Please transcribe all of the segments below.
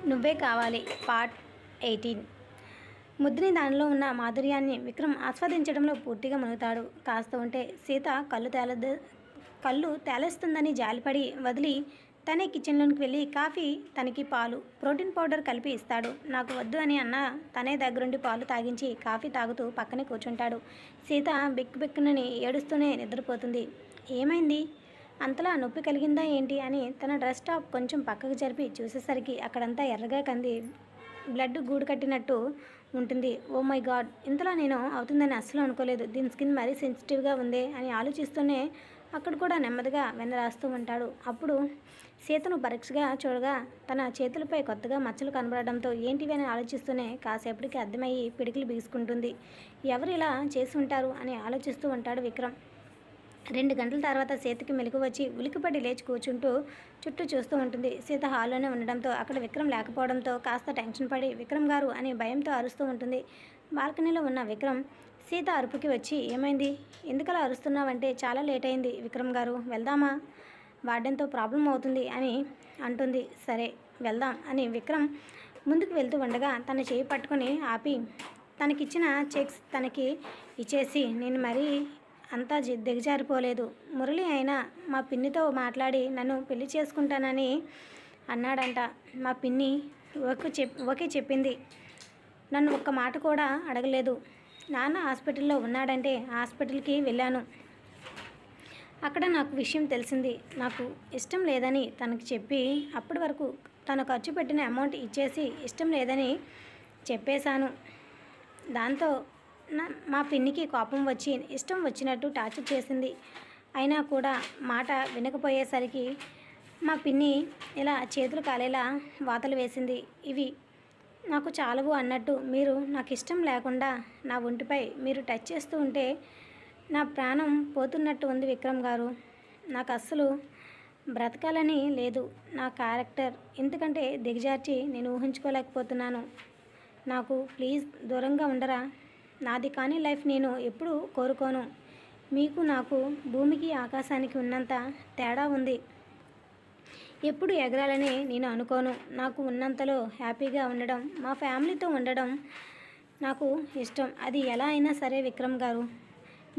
నువ్వే కావాలి పార్ట్ 18. ముద్దుని దానిలో ఉన్న మాధుర్యాన్ని విక్రమ్ ఆస్వాదించడంలో పూర్తిగా మునుగుతాడు. కాస్త ఉంటే సీత కళ్ళు తేలేస్తుందని జాలిపడి వదిలి తనే కిచెన్లోకి వెళ్ళి కాఫీ, తనకి పాలు, ప్రోటీన్ పౌడర్ కలిపి ఇస్తాడు. నాకు వద్దు అని అన్న తనే దగ్గరుండి పాలు తాగించి కాఫీ తాగుతూ పక్కనే కూర్చుంటాడు. సీత బిక్కునని ఏడుస్తూనే నిద్రపోతుంది. ఏమైంది, అంతలా నొప్పి కలిగిందా ఏంటి అని తన డ్రెస్ టాప్ కొంచెం పక్కకు జరిపి చూసేసరికి అక్కడంతా ఎర్రగా కంది బ్లడ్ గూడు కట్టినట్టు ఉంటుంది. ఓ మై గాడ్, ఇంతలా నేను అవుతుందని అస్సలు అనుకోలేదు. దీని స్కిన్ మరీ సెన్సిటివ్గా ఉంది అని ఆలోచిస్తూనే అక్కడ కూడా నెమ్మదిగా వెనరాస్తూ ఉంటాడు. అప్పుడు సీతను పరీక్షగా చూడగా తన చేతులపై కొత్తగా మచ్చలు కనబడడంతో ఏంటివి అని ఆలోచిస్తూనే కాసేపటికి అర్థమయ్యి పిడికిలు బిగుసుకుంటుంది. ఎవరు ఇలా చేసి ఉంటారు అని ఆలోచిస్తూ ఉంటాడు విక్రమ్. 2 గంటల తర్వాత సీతకి మెలకు వచ్చి ఉలికిపడి లేచి కూర్చుంటూ చుట్టూ చూస్తూ ఉంటుంది. సీత హాల్లోనే ఉండడంతో అక్కడ విక్రమ్ లేకపోవడంతో కాస్త టెన్షన్ పడి విక్రమ్ గారు అని భయంతో అరుస్తూ ఉంటుంది. బాల్కనీలో ఉన్న విక్రమ్ సీత అరుపుకి వచ్చి ఏమైంది, ఎందుకలా అరుస్తున్నావంటే చాలా లేట్ అయింది విక్రమ్ గారు, వెళ్దామా, వార్డెన్తో ప్రాబ్లం అవుతుంది అని అంటుంది. సరే వెళ్దాం అని విక్రమ్ ముందుకు వెళ్తూ ఉండగా తన చేయి పట్టుకొని ఆపి తనకిచ్చిన చెక్స్ తనకి ఇచ్చేసి నేను మరీ అంతా దిగజారిపోలేదు. మురళి అయినా మా పిన్నితో మాట్లాడి నన్ను పెళ్లి చేసుకుంటానని అన్నాడంట. మా పిన్ని ఓకే చెప్పింది. నన్ను ఒక్క మాట కూడా అడగలేదు. నాన్న హాస్పిటల్లో ఉన్నాడంటే హాస్పిటల్కి వెళ్ళాను. అక్కడ నాకు విషయం తెలిసింది. నాకు ఇష్టం లేదని తనకి చెప్పి అప్పటి వరకు తను ఖర్చు పెట్టిన అమౌంట్ ఇచ్చేసి ఇష్టం లేదని చెప్పేశాను. దాంతో మా పిన్నికి కోపం వచ్చి ఇష్టం వచ్చినట్టు టార్చర్ చేసింది. అయినా కూడా మాట వినకపోయేసరికి మా పిన్ని ఇలా చేతులు కాలేలా వాతలు వేసింది. ఇవి నాకు చాలవు అన్నట్టు మీరు నాకు ఇష్టం లేకుండా నా ఒంటిపై మీరు టచ్ చేస్తూ ఉంటే నా ప్రాణం పోతున్నట్టు ఉంది విక్రమ్ గారు. నాకు అస్సలు బ్రతకాలని లేదు. నా క్యారెక్టర్ ఎందుకంటే దిగజార్చి నేను ఊహించుకోలేకపోతున్నాను. నాకు ప్లీజ్ దూరంగా ఉండరా. నాది కానీ లైఫ్ నేను ఎప్పుడూ కోరుకోను. మీకు నాకు భూమికి ఆకాశానికి ఉన్నంత తేడా ఉంది. ఎప్పుడు ఎగరాలని నేను అనుకోను. నాకు ఉన్నంతలో హ్యాపీగా ఉండడం, మా ఫ్యామిలీతో ఉండడం నాకు ఇష్టం. అది ఎలా అయినా సరే విక్రమ్ గారు,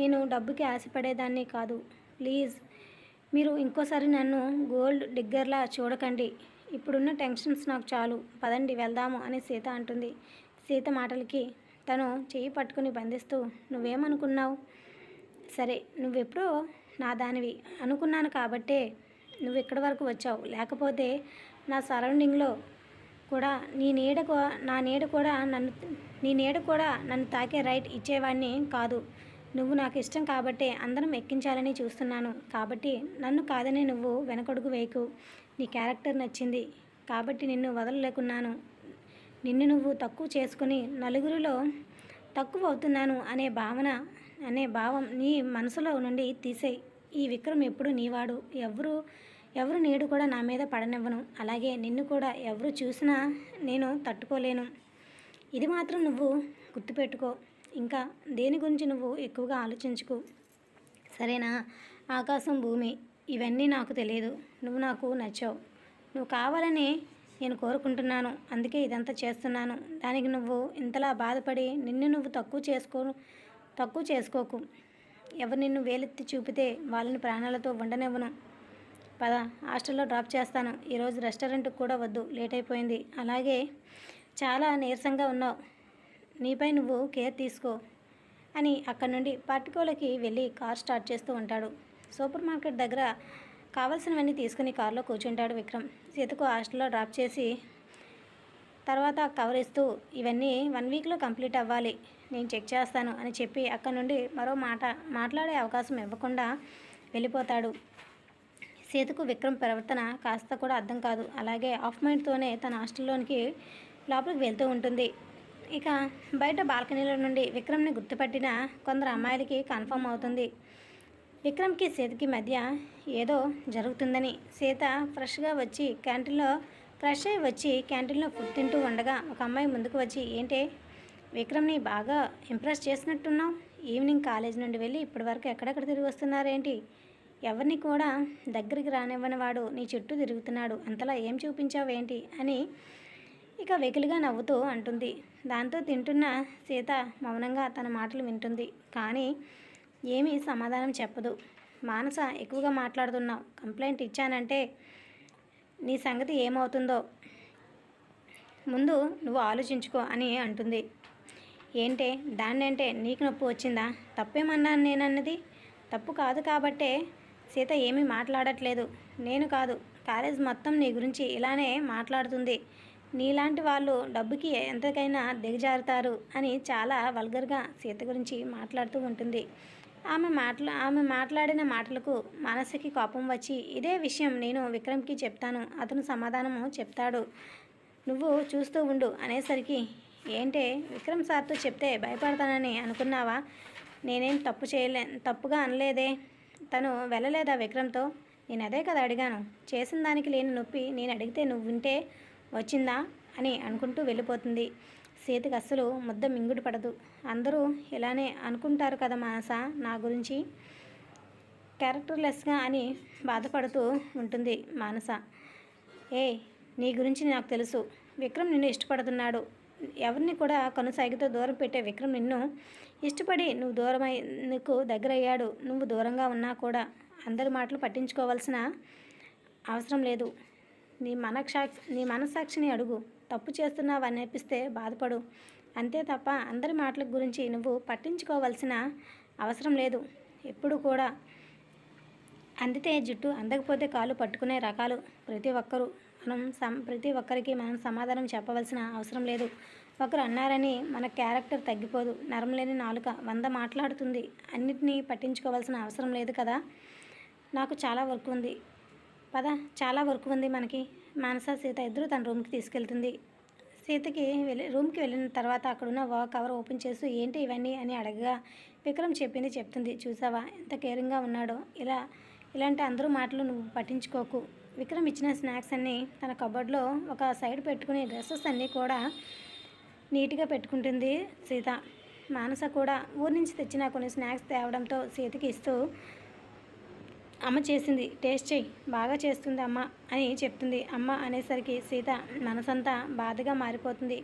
నేను డబ్బుకి ఆశపడేదాన్ని కాదు. ప్లీజ్ మీరు ఇంకోసారి నన్ను గోల్డ్ డిగ్గర్లా చూడకండి. ఇప్పుడున్న టెన్షన్స్ నాకు చాలు. పదండి వెళ్దాము అని సీత అంటుంది. సీత మాటలకి తను చెయ్యి పట్టుకుని బంధిస్తూ నువ్వేమనుకున్నావు, సరే నువ్వెప్పుడో నా దానివి అనుకున్నాను కాబట్టే నువ్వు ఇక్కడి వరకు వచ్చావు. లేకపోతే నా సరౌండింగ్లో కూడా నీ నీడ కూడా నన్ను తాకే రైట్ ఇచ్చేవాడిని కాదు. నువ్వు నాకు ఇష్టం కాబట్టే అందరం ఎక్కించాలని చూస్తున్నాను. కాబట్టి నన్ను కాదని నువ్వు వెనకడుగు వేయకు. నీ క్యారెక్టర్ నచ్చింది కాబట్టి నిన్ను వదలలేకున్నాను. నిన్ను నువ్వు తక్కువ చేసుకుని నలుగురిలో తక్కువ అవుతున్నాను అనే భావం నీ మనసులో నుండి తీసేయి. ఈ విక్రమ్ ఎప్పుడు నీవాడు. ఎవరు నీడు కూడా నా మీద పడనివ్వను. అలాగే నిన్ను కూడా ఎవరు చూసినా నేను తట్టుకోలేను. ఇది మాత్రం నువ్వు గుర్తుపెట్టుకో. ఇంకా దేని గురించి నువ్వు ఎక్కువగా ఆలోచించుకు, సరేనా. ఆకాశం భూమి ఇవన్నీ నాకు తెలియదు. నువ్వు నాకు నచ్చావు. నువ్వు కావాలని నేను కోరుకుంటున్నాను. అందుకే ఇదంతా చేస్తున్నాను. దానికి నువ్వు ఇంతలా బాధపడి నిన్ను నువ్వు తక్కువ చేసుకోకు. ఎవరు నిన్ను వేలెత్తి చూపితే వాళ్ళని ప్రాణాలతో ఉండనివ్వను. పద, హాస్టల్లో డ్రాప్ చేస్తాను. ఈరోజు రెస్టారెంట్కి కూడా వద్దు, లేట్ అయిపోయింది. అలాగే చాలా నీరసంగా ఉన్నావు. నీపై నువ్వు కేర్ తీసుకో అని అక్కడి నుండి పర్టికోలకి వెళ్ళి కార్ స్టార్ట్ చేస్తూ ఉంటాడు. సూపర్ మార్కెట్ దగ్గర కావాల్సినవన్నీ తీసుకుని కారులో కూర్చుంటాడు విక్రమ్. సీతకు హాస్టల్లో డ్రాప్ చేసి తర్వాత కవర్ ఇస్తూ ఇవన్నీ 1 వీక్లో కంప్లీట్ అవ్వాలి, నేను చెక్ చేస్తాను అని చెప్పి అక్కడ నుండి మరో మాట్లాడే అవకాశం ఇవ్వకుండా వెళ్ళిపోతాడు. సీతకు విక్రమ్ ప్రవర్తన కాస్త కూడా అర్థం కాదు. అలాగే ఆఫ్ మైండ్తోనే తన హాస్టల్లోనికి లోపలికి వెళ్తూ ఉంటుంది. ఇక బయట బాల్కనీలో నుండి విక్రమ్ని గుర్తుపట్టిన కొందరు అమ్మాయిలకి కన్ఫర్మ్ అవుతుంది విక్రమ్కి సీతకి మధ్య ఏదో జరుగుతుందని. సీత ఫ్రెష్ అయ్యి వచ్చి క్యాంటీన్లో ఫుడ్ తింటూ ఉండగా ఒక అమ్మాయి ముందుకు వచ్చి ఏంటే విక్రమ్ని బాగా ఇంప్రెస్ చేసినట్టున్నావు. ఈవినింగ్ కాలేజ్ నుండి వెళ్ళి ఇప్పటి వరకు ఎక్కడెక్కడ తిరిగి వస్తున్నారేంటి, ఎవరిని కూడా దగ్గరికి రానివ్వని వాడు నీ చుట్టూ తిరుగుతున్నాడు, అంతలా ఏం చూపించావేంటి అని ఇక వెకిలిగా నవ్వుతూ అంటుంది. దాంతో తింటున్న సీత మౌనంగా తన మాటలు వింటుంది. కానీ ఏమీ సమాధానం చెప్పదు. మానస, ఎక్కువగా మాట్లాడుతున్నావు, కంప్లైంట్ ఇచ్చానంటే నీ సంగతి ఏమవుతుందో ముందు నువ్వు ఆలోచించుకో అని అంటుంది. ఏంటే దాన్నంటే నీకు నొప్పి వచ్చిందా? తప్పేమన్నాను నేనన్నది? తప్పు కాదు కాబట్టే సీత ఏమీ మాట్లాడట్లేదు. నేను కాదు, కాలేజ్ మొత్తం నీ గురించి ఇలానే మాట్లాడుతుంది. నీలాంటి వాళ్ళు డబ్బుకి ఎంతకైనా దిగజారుతారు అని చాలా వల్గర్గా సీత గురించి మాట్లాడుతూ ఉంటుంది. ఆమె మాట్లాడిన మాటలకు మనసుకి కోపం వచ్చి, ఇదే విషయం నేను విక్రమ్కి చెప్తాను, అతను సమాధానము చెప్తాడు, నువ్వు చూస్తూ ఉండు అనేసరికి, ఏంటే విక్రమ్ సార్తో చెప్తే భయపడతానని అనుకున్నావా? నేనేం తప్పుగా అనలేదే. తను వెళ్ళలేదా విక్రమ్తో? నేను అదే కదా అడిగాను. చేసిన దానికి లేని నొప్పి నేను అడిగితే నువ్వు వింటే వచ్చిందా అని అనుకుంటూ వెళ్ళిపోతుంది. సీతకి అస్సలు ముద్ద మింగుడు పడదు. అందరూ ఇలానే అనుకుంటారు కదా మానస నా గురించి, క్యారెక్టర్లెస్గా అని బాధపడుతూ ఉంటుంది మానస. నీ గురించి నాకు తెలుసు. విక్రమ్ నిన్ను ఇష్టపడుతున్నాడు. ఎవరిని కూడా కనుసైగతో దూరం పెట్టే విక్రమ్ నిన్ను ఇష్టపడి నీకు దగ్గరయ్యాడు. నువ్వు దూరంగా ఉన్నా కూడా అందరి మాటలు పట్టించుకోవాల్సిన అవసరం లేదు. నీ మనస్సాక్షిని అడుగు. తప్పు చేస్తున్నావు అనిపిస్తే బాధపడు. అంతే తప్ప అందరి మాటల గురించి నువ్వు పట్టించుకోవాల్సిన అవసరం లేదు. ఎప్పుడు కూడా అందితే జుట్టు, అందకపోతే కాళ్ళు పట్టుకునే రకాలు ప్రతి ఒక్కరికి మనం సమాధానం చెప్పవలసిన అవసరం లేదు. ఒకరు అన్నారని మన క్యారెక్టర్ తగ్గిపోదు. నరం లేని నాలుక 100 మాట్లాడుతుంది. అన్నిటినీ పట్టించుకోవాల్సిన అవసరం లేదు కదా. నాకు చాలా వర్క్ ఉంది, పద, చాలా వర్క్ ఉంది మనకి. మానస, సీత ఇద్దరు తన రూమ్కి తీసుకెళ్తుంది. రూమ్కి వెళ్ళిన తర్వాత అక్కడున్న కవర్ ఓపెన్ చేస్తూ, ఏంటి ఇవన్నీ అని అడగగా విక్రమ్ చెప్తుంది. చూసావా ఎంత కేరింగ్గా ఉన్నాడో. ఇలాంటి అందరూ మాటలు నువ్వు పట్టించుకోకు. విక్రమ్ ఇచ్చిన స్నాక్స్ అన్నీ తన కబోర్డ్లో ఒక సైడ్ పెట్టుకుని డ్రెస్సెస్ అన్నీ కూడా నీట్గా పెట్టుకుంటుంది సీత. మానస కూడా ఊరి నుంచి తెచ్చిన కొన్ని స్నాక్స్ తేవడంతో సీతకి ఇస్తూ, అమ్మ చేసింది, టేస్ట్ చెయ్యి, బాగా చేస్తుంది అమ్మ అని చెప్తుంది. అమ్మ అనేసరికి సీత మనసంతా బాధగా మారిపోతుంది.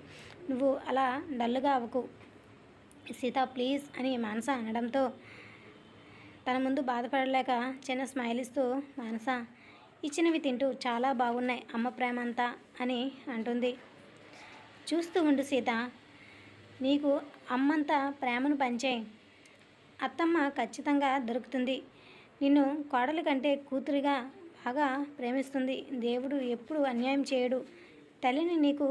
నువ్వు అలా డల్గా అవ్వకు సీత ప్లీజ్ అని మానస అనడంతో తన ముందు బాధపడలేక చిన్న స్మైల్ ఇస్తూ, మానస, ఇచ్చినవి తింటూ చాలా బాగున్నాయి అమ్మ ప్రేమ అంతా అని అంటుంది. చూస్తూ ఉండు సీత, నీకు అమ్మంతా ప్రేమను పంచే అత్తమ్మ ఖచ్చితంగా దొరుకుతుంది. నిన్ను కోడల కంటే కూతురిగా బాగా ప్రేమిస్తుంది. దేవుడు ఎప్పుడు అన్యాయం చేయడు. తల్లిని నీకు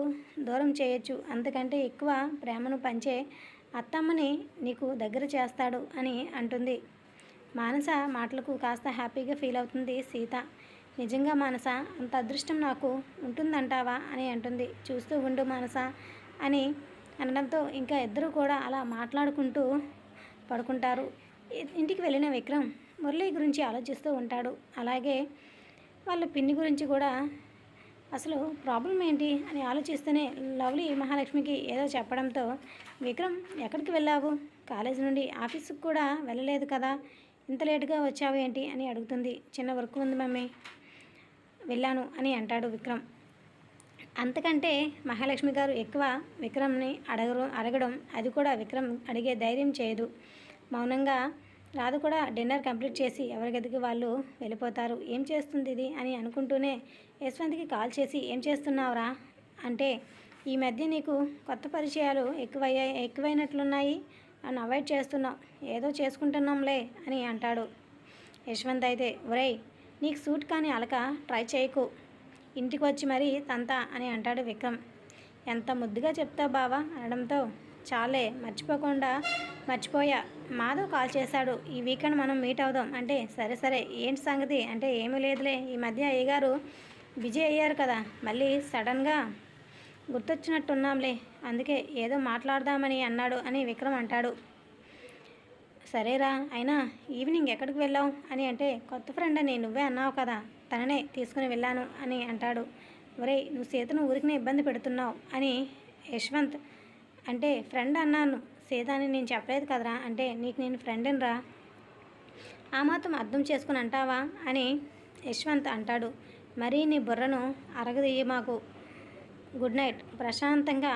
దూరం చేయొచ్చు, అంతకంటే ఎక్కువ ప్రేమను పంచే అత్తమ్మని నీకు దగ్గర చేస్తాడు అని అంటుంది. మానస మాటలకు కాస్త హ్యాపీగా ఫీల్ అవుతుంది సీత. నిజంగా మానస, అంత అదృష్టం నాకు ఉంటుందంటావా అని అంటుంది. చూస్తూ ఉండు మానస అని అనడంతో ఇంకా ఇద్దరు కూడా అలా మాట్లాడుకుంటూ పడుకుంటారు. ఇంటికి వెళ్ళిన విక్రమ్ మురళి గురించి ఆలోచిస్తూ ఉంటాడు. అలాగే వాళ్ళ పిన్ని గురించి కూడా అసలు ప్రాబ్లం ఏంటి అని ఆలోచిస్తూనే లవ్లీ మహాలక్ష్మికి ఏదో చెప్పడంతో, విక్రమ్ ఎక్కడికి వెళ్ళావు? కాలేజీ నుండి ఆఫీస్కి కూడా వెళ్ళలేదు కదా, ఇంత లేటుగా వచ్చావు ఏంటి అని అడుగుతుంది. చిన్న వర్క్ ఉంది మమ్మీ, వెళ్ళాను అని అంటాడు విక్రమ్. అంతకంటే మహాలక్ష్మి గారు ఎక్కువ విక్రమ్ని అడగడం, అది కూడా విక్రమ్ అడిగే ధైర్యం చేయదు. మౌనంగా రాధ కూడా డిన్నర్ కంప్లీట్ చేసి ఎవరి గదికి వాళ్ళు వెళ్ళిపోతారు. ఏం చేస్తుంది ఇది అని అనుకుంటూనే యశ్వంత్కి కాల్ చేసి, ఏం చేస్తున్నావురా అంటే, ఈ మధ్య నీకు కొత్త పరిచయాలు ఎక్కువైనట్లున్నాయి, నన్ను అవాయిడ్ చేస్తున్నావు, ఏదో చేసుకుంటున్నాంలే అని అంటాడు. యశ్వంత్ అయితే, ఒరేయ్ నీకు సూట్ కానీ అలక ట్రై చేయకు, ఇంటికి వచ్చి మరీ తంతా అని అంటాడు విక్రమ్. ఎంత ముద్దుగా చెప్తావు బావా అనడంతో, చాలే మర్చిపోయా, మాధవ్ కాల్ చేశాడు, ఈ వీకెండ్ మనం మీట్ అవుదాం అంటే, సరే ఏంటి సంగతి అంటే, ఏమీ లేదులే, ఈ మధ్య అయ్యగారు బిజీ అయ్యారు కదా, మళ్ళీ సడన్గా గుర్తొచ్చినట్టున్నాంలే, అందుకే ఏదో మాట్లాడదామని అన్నాడు అని విక్రమ్ అంటాడు. సరేరా, అయినా ఈవినింగ్ ఎక్కడికి వెళ్ళావు అని అంటే, కొత్త ఫ్రెండ్ అని నువ్వే అన్నావు కదా, తననే తీసుకుని వెళ్ళాను అని అంటాడు. ఒరేయ్ నువ్వు సీతను ఊరికినే ఇబ్బంది పెడుతున్నావు అని యశ్వంత్ అంటే, ఫ్రెండ్ అన్నాను సీత అని నేను చెప్పలేదు కదరా అంటే, నీకు నేను ఫ్రెండ్ని రా, ఆ మాత్రం అర్థం చేసుకుని అంటావా అని యశ్వంత్ అంటాడు. మరీ నీ బుర్రను అరగదీయ మాకు, గుడ్ నైట్, ప్రశాంతంగా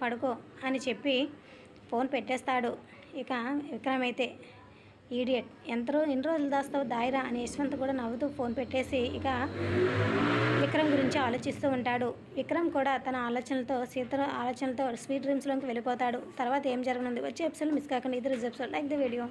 పడుకో అని చెప్పి ఫోన్ పెట్టేస్తాడు. ఇక విక్రమ్ అయితే ఈడియట్, ఎన్ని రోజులు దాస్తావు దాయిరా అని యశ్వంత్ కూడా నవ్వుతూ ఫోన్ పెట్టేసి ఇక విక్రమ్ గురించి ఆలోచిస్తూ ఉంటాడు. విక్రమ్ కూడా తన ఆలోచనలతో సీత ఆలోచనలతో స్వీట్ డ్రీమ్స్లోకి వెళ్ళిపోతాడు. తర్వాత ఏం జరగనుంది వచ్చే ఎపిసోడ్ మిస్ కాకుండా ఇది reserve episode. Like the video.